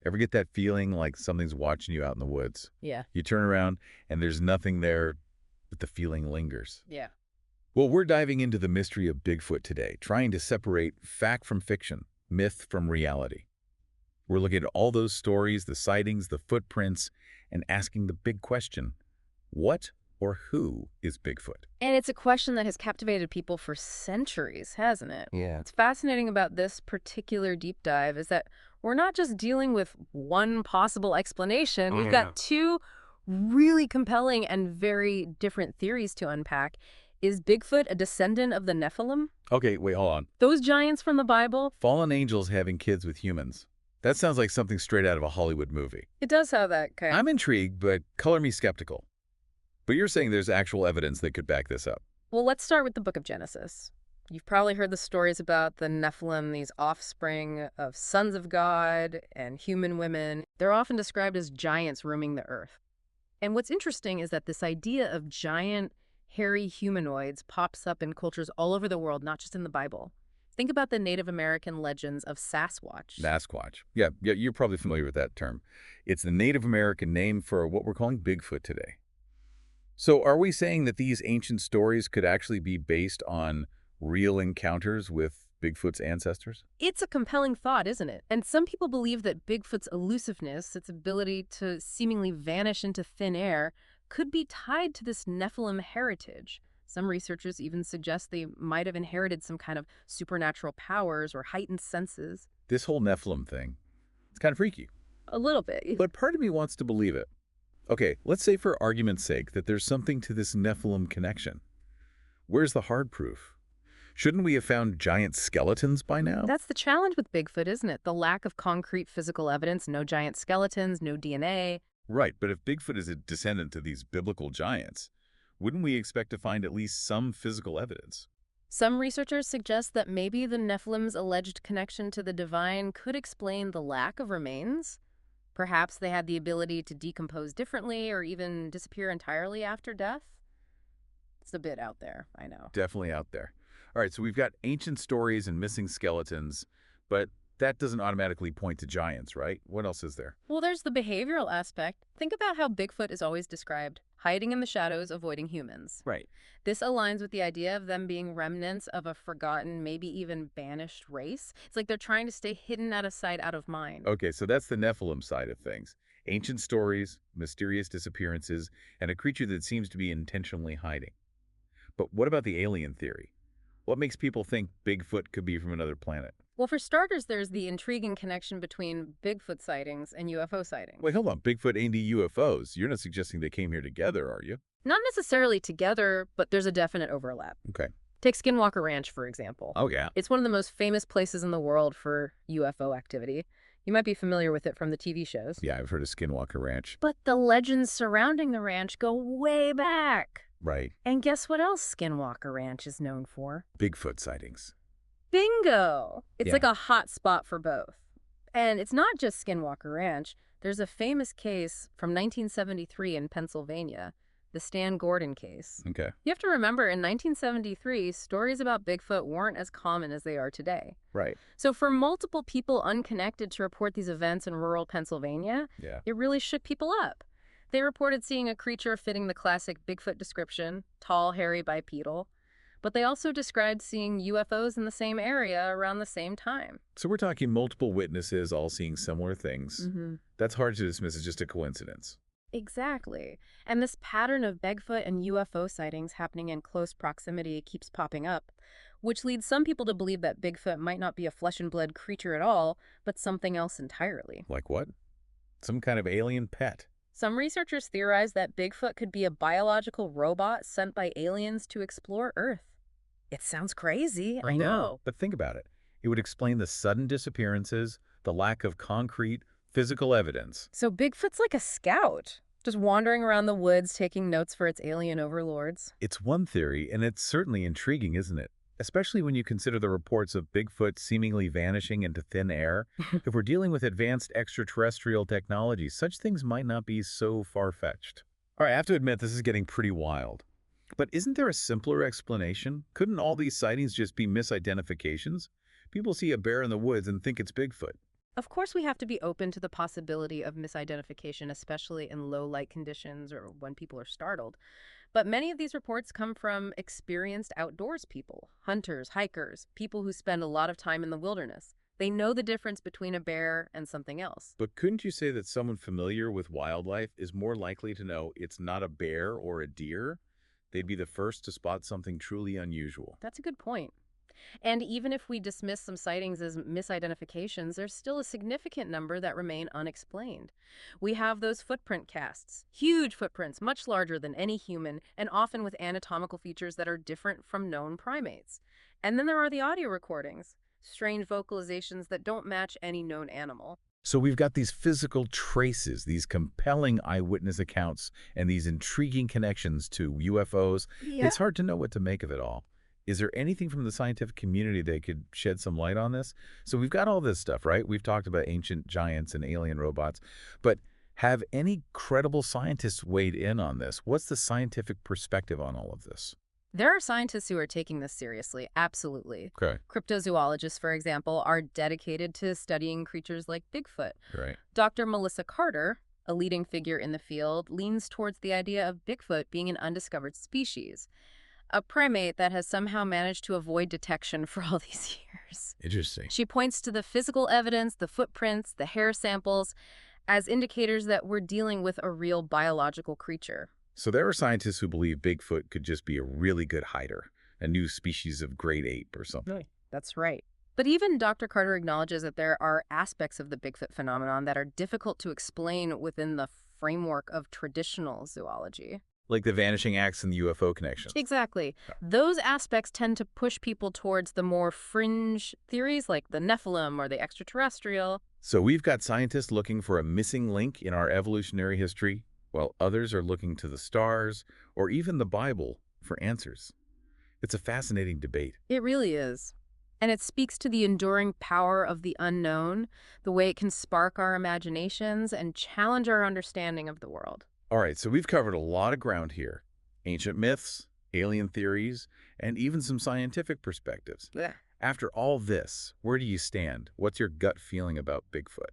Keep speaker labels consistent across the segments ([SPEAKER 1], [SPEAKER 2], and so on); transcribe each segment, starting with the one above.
[SPEAKER 1] Ever get that feeling like something's watching you out in the woods?
[SPEAKER 2] Yeah.
[SPEAKER 1] You turn around and there's nothing there, but the feeling lingers.
[SPEAKER 2] Yeah.
[SPEAKER 1] Well, we're diving into the mystery of Bigfoot today, trying to separate fact from fiction, myth from reality. We're looking at all those stories, the sightings, the footprints, and asking the big question, what or who is Bigfoot?
[SPEAKER 2] And it's a question that has captivated people for centuries, hasn't it?
[SPEAKER 3] Yeah.
[SPEAKER 2] What's fascinating about this particular deep dive is that we're not just dealing with one possible explanation. We've got two really compelling and very different theories to unpack. Is Bigfoot a descendant of the Nephilim?
[SPEAKER 1] Okay, wait, hold on.
[SPEAKER 2] Those giants from the Bible?
[SPEAKER 1] Fallen angels having kids with humans. That sounds like something straight out of a Hollywood movie.
[SPEAKER 2] It does have that kind.
[SPEAKER 1] I'm intrigued, but color me skeptical. But you're saying there's actual evidence that could back this up.
[SPEAKER 2] Well, let's start with the Book of Genesis. You've probably heard the stories about the Nephilim, these offspring of sons of God and human women. They're often described as giants roaming the earth. And what's interesting is that this idea of giant, hairy humanoids pops up in cultures all over the world, not just in the Bible. Think about the Native American legends of Sasquatch.
[SPEAKER 1] Sasquatch. Yeah, you're probably familiar with that term. It's the Native American name for what we're calling Bigfoot today. So are we saying that these ancient stories could actually be based on real encounters with Bigfoot's ancestors?
[SPEAKER 2] It's a compelling thought, isn't it? And some people believe that Bigfoot's elusiveness, its ability to seemingly vanish into thin air, could be tied to this Nephilim heritage. Some researchers even suggest they might have inherited some kind of supernatural powers or heightened senses.
[SPEAKER 1] This whole Nephilim thing, it's kind of freaky.
[SPEAKER 2] A little bit.
[SPEAKER 1] But part of me wants to believe it. Okay, let's say for argument's sake that there's something to this Nephilim connection. Where's the hard proof? Shouldn't we have found giant skeletons by now?
[SPEAKER 2] That's the challenge with Bigfoot, isn't it? The lack of concrete physical evidence, no giant skeletons, no DNA.
[SPEAKER 1] Right, but if Bigfoot is a descendant to these biblical giants, wouldn't we expect to find at least some physical evidence?
[SPEAKER 2] Some researchers suggest that maybe the Nephilim's alleged connection to the divine could explain the lack of remains. Perhaps they had the ability to decompose differently or even disappear entirely after death. It's a bit out there, I know.
[SPEAKER 1] Definitely out there. All right, so we've got ancient stories and missing skeletons, but that doesn't automatically point to giants, right? What else is there?
[SPEAKER 2] Well, there's the behavioral aspect. Think about how Bigfoot is always described, hiding in the shadows, avoiding humans.
[SPEAKER 1] Right.
[SPEAKER 2] This aligns with the idea of them being remnants of a forgotten, maybe even banished race. It's like they're trying to stay hidden out of sight, out of mind.
[SPEAKER 1] Okay, so that's the Nephilim side of things. Ancient stories, mysterious disappearances, and a creature that seems to be intentionally hiding. But what about the alien theory? What makes people think Bigfoot could be from another planet?
[SPEAKER 2] Well, for starters, there's the intriguing connection between Bigfoot sightings and UFO sightings.
[SPEAKER 1] Wait, hold on. Bigfoot and UFOs. You're not suggesting they came here together, are you?
[SPEAKER 2] Not necessarily together, but there's a definite overlap.
[SPEAKER 1] Okay.
[SPEAKER 2] Take Skinwalker Ranch, for example.
[SPEAKER 1] Oh, yeah.
[SPEAKER 2] It's one of the most famous places in the world for UFO activity. You might be familiar with it from the TV shows.
[SPEAKER 1] Yeah, I've heard of Skinwalker Ranch.
[SPEAKER 2] But the legends surrounding the ranch go way back.
[SPEAKER 1] Right.
[SPEAKER 2] And guess what else Skinwalker Ranch is known for?
[SPEAKER 1] Bigfoot sightings.
[SPEAKER 2] Bingo! It's
[SPEAKER 1] Yeah.
[SPEAKER 2] like a hot spot for both. And it's not just Skinwalker Ranch. There's a famous case from 1973 in Pennsylvania, the Stan Gordon case.
[SPEAKER 1] Okay.
[SPEAKER 2] You have to remember, in 1973, stories about Bigfoot weren't as common as they are today.
[SPEAKER 1] Right.
[SPEAKER 2] So for multiple people unconnected to report these events in rural Pennsylvania,
[SPEAKER 1] Yeah.
[SPEAKER 2] it really shook people up. They reported seeing a creature fitting the classic Bigfoot description, tall, hairy, bipedal. But they also described seeing UFOs in the same area around the same time.
[SPEAKER 1] So we're talking multiple witnesses all seeing similar things.
[SPEAKER 2] Mm-hmm.
[SPEAKER 1] That's hard to dismiss as just a coincidence.
[SPEAKER 2] Exactly. And this pattern of Bigfoot and UFO sightings happening in close proximity keeps popping up, which leads some people to believe that Bigfoot might not be a flesh and blood creature at all, but something else entirely.
[SPEAKER 1] Like what? Some kind of alien pet.
[SPEAKER 2] Some researchers theorize that Bigfoot could be a biological robot sent by aliens to explore Earth. It sounds crazy, I know.
[SPEAKER 1] But think about it. It would explain the sudden disappearances, the lack of concrete, physical evidence.
[SPEAKER 2] So Bigfoot's like a scout, just wandering around the woods taking notes for its alien overlords.
[SPEAKER 1] It's one theory, and it's certainly intriguing, isn't it? Especially when you consider the reports of Bigfoot seemingly vanishing into thin air. If we're dealing with advanced extraterrestrial technology, such things might not be so far-fetched. All right, I have to admit, this is getting pretty wild. But isn't there a simpler explanation? Couldn't all these sightings just be misidentifications? People see a bear in the woods and think it's Bigfoot.
[SPEAKER 2] Of course, we have to be open to the possibility of misidentification, especially in low light conditions or when people are startled. But many of these reports come from experienced outdoors people, hunters, hikers, people who spend a lot of time in the wilderness. They know the difference between a bear and something else.
[SPEAKER 1] But couldn't you say that someone familiar with wildlife is more likely to know it's not a bear or a deer? They'd be the first to spot something truly unusual.
[SPEAKER 2] That's a good point. And even if we dismiss some sightings as misidentifications, there's still a significant number that remain unexplained. We have those footprint casts, huge footprints, much larger than any human, and often with anatomical features that are different from known primates. And then there are the audio recordings, strange vocalizations that don't match any known animal.
[SPEAKER 1] So we've got these physical traces, these compelling eyewitness accounts, and these intriguing connections to UFOs.
[SPEAKER 2] Yeah.
[SPEAKER 1] It's hard to know what to make of it all. Is there anything from the scientific community that could shed some light on this? So we've got all this stuff, right? We've talked about ancient giants and alien robots, but have any credible scientists weighed in on this? What's the scientific perspective on all of this?
[SPEAKER 2] There are scientists who are taking this seriously, absolutely.
[SPEAKER 1] Okay,
[SPEAKER 2] Cryptozoologists, for example, are dedicated to studying creatures like Bigfoot.
[SPEAKER 1] right.
[SPEAKER 2] Dr. Melissa Carter, a leading figure in the field, leans towards the idea of Bigfoot being an undiscovered species, a primate that has somehow managed to avoid detection for all these years.
[SPEAKER 1] Interesting.
[SPEAKER 2] She points to the physical evidence, the footprints, the hair samples, as indicators that we're dealing with a real biological creature.
[SPEAKER 1] So there are scientists who believe Bigfoot could just be a really good hider, a new species of great ape or something.
[SPEAKER 2] Really? That's right. But even Dr. Carter acknowledges that there are aspects of the Bigfoot phenomenon that are difficult to explain within the framework of traditional zoology.
[SPEAKER 1] Like the vanishing acts and the UFO connections.
[SPEAKER 2] Exactly. Those aspects tend to push people towards the more fringe theories like the Nephilim or the extraterrestrial.
[SPEAKER 1] So we've got scientists looking for a missing link in our evolutionary history, while others are looking to the stars or even the Bible for answers. It's a fascinating debate.
[SPEAKER 2] It really is. And it speaks to the enduring power of the unknown, the way it can spark our imaginations and challenge our understanding of the world.
[SPEAKER 1] All right, so we've covered a lot of ground here. Ancient myths, alien theories, and even some scientific perspectives.
[SPEAKER 2] Blech.
[SPEAKER 1] After all this, where do you stand? What's your gut feeling about Bigfoot?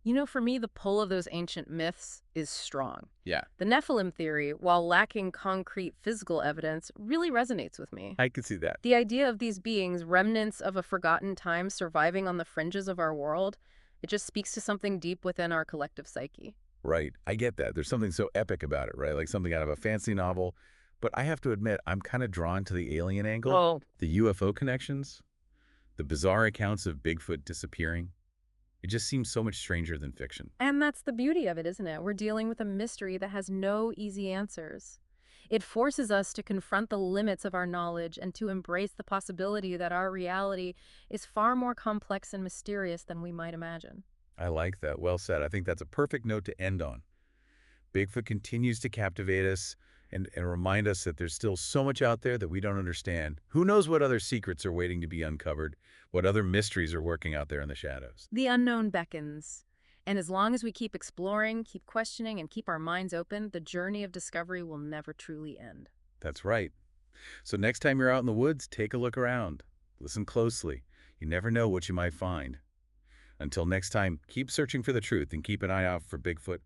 [SPEAKER 2] You know, for me, the pull of those ancient myths is strong.
[SPEAKER 1] Yeah,
[SPEAKER 2] The Nephilim theory, while lacking concrete physical evidence, really resonates with me.
[SPEAKER 1] I could see that.
[SPEAKER 2] The idea of these beings, remnants of a forgotten time surviving on the fringes of our world, it just speaks to something deep within our collective psyche.
[SPEAKER 1] Right, I get that. There's something so epic about it, right? Like something out of a fantasy novel. But I have to admit, I'm kind of drawn to the alien angle,
[SPEAKER 2] Oh,
[SPEAKER 1] the UFO connections, the bizarre accounts of Bigfoot disappearing. It just seems so much stranger than fiction.
[SPEAKER 2] and that's the beauty of it, isn't it? We're dealing with a mystery that has no easy answers. It forces us to confront the limits of our knowledge and to embrace the possibility that our reality is far more complex and mysterious than we might imagine.
[SPEAKER 1] I like that. Well said. I think that's a perfect note to end on. Bigfoot continues to captivate us and remind us that there's still so much out there that we don't understand. Who knows what other secrets are waiting to be uncovered, what other mysteries are working out there in the shadows.
[SPEAKER 2] The unknown beckons. And as long as we keep exploring, keep questioning, and keep our minds open, the journey of discovery will never truly end.
[SPEAKER 1] That's right. So next time you're out in the woods, take a look around. Listen closely. You never know what you might find. Until next time, keep searching for the truth and keep an eye out for Bigfoot